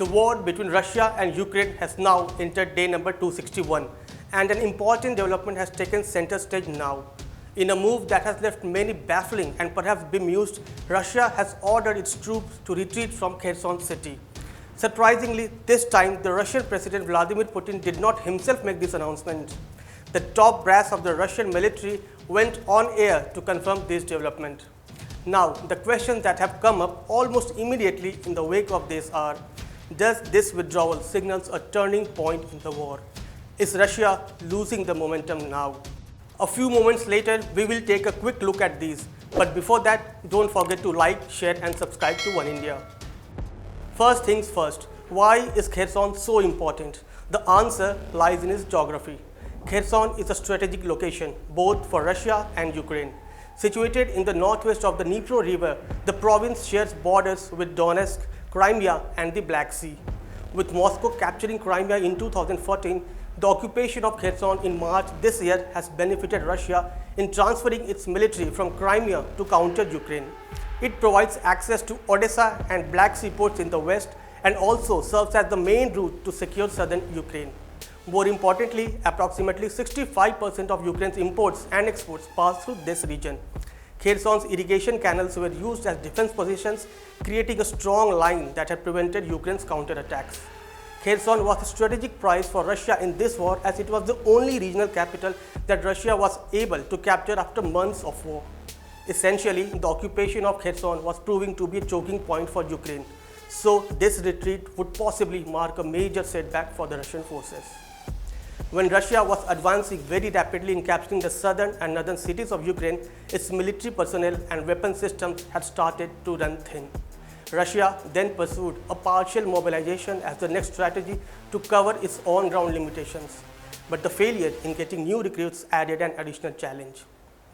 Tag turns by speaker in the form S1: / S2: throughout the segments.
S1: The war between Russia and Ukraine has now entered day number 261, and an important development has taken center stage now. In a move that has left many baffling and perhaps bemused, Russia has ordered its troops to retreat from Kherson city. Surprisingly, this time the Russian President Vladimir Putin did not himself make this announcement. The top brass of the Russian military went on air to confirm this development. Now, the questions that have come up almost immediately in the wake of this are: does this withdrawal signals a turning point in the war? Is Russia losing the momentum now? A few moments later, we will take a quick look at these. But before that, don't forget to like, share and subscribe to Oneindia. First things first, why is Kherson so important? The answer lies in its geography. Kherson is a strategic location both for Russia and Ukraine. Situated in the northwest of the Dnipro River, the province shares borders with Donetsk, Crimea and the Black Sea. With Moscow capturing Crimea in 2014, the occupation of Kherson in March this year has benefited Russia in transferring its military from Crimea to counter Ukraine. It provides access to Odessa and Black Sea ports in the west and also serves as the main route to secure southern Ukraine. More importantly, approximately 65% of Ukraine's imports and exports pass through this region. Kherson's irrigation canals were used as defense positions, creating a strong line that had prevented Ukraine's counterattacks. Kherson was a strategic prize for Russia in this war, as it was the only regional capital that Russia was able to capture after months of war. Essentially, the occupation of Kherson was proving to be a choking point for Ukraine. So, this retreat would possibly mark a major setback for the Russian forces. When Russia was advancing very rapidly in capturing the southern and northern cities of Ukraine, its military personnel and weapon systems had started to run thin. Russia then pursued a partial mobilization as the next strategy to cover its on-ground limitations. But the failure in getting new recruits added an additional challenge.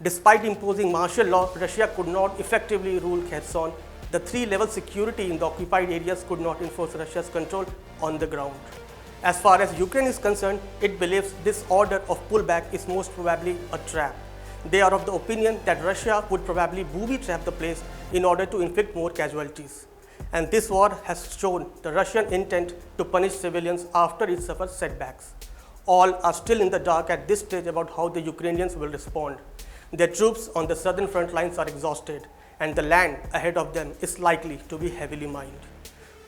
S1: Despite imposing martial law, Russia could not effectively rule Kherson. The three-level security in the occupied areas could not enforce Russia's control on the ground. As far as Ukraine is concerned, it believes this order of pullback is most probably a trap. They are of the opinion that Russia would probably booby-trap the place in order to inflict more casualties. And this war has shown the Russian intent to punish civilians after it suffers setbacks. All are still in the dark at this stage about how the Ukrainians will respond. Their troops on the southern front lines are exhausted, and the land ahead of them is likely to be heavily mined.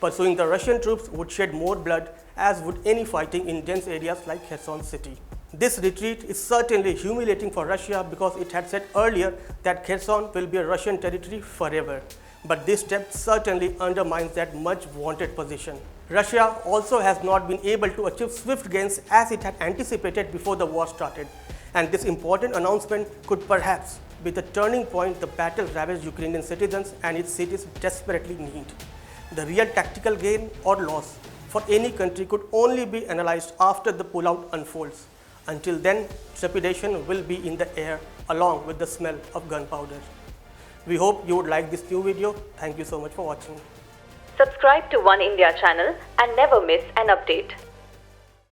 S1: Pursuing the Russian troops would shed more blood, as would any fighting in dense areas like Kherson city. This retreat is certainly humiliating for Russia because it had said earlier that Kherson will be a Russian territory forever. But this step certainly undermines that much vaunted position. Russia also has not been able to achieve swift gains as it had anticipated before the war started. And this important announcement could perhaps be the turning point the battle-ravaged Ukrainian citizens and its cities desperately need. The real tactical gain or loss for any country could only be analyzed after the pullout unfolds. Until then, trepidation will be in the air along with the smell of gunpowder. We hope you would like this new video. Thank you so much for watching.
S2: Subscribe to Oneindia channel and never miss an update.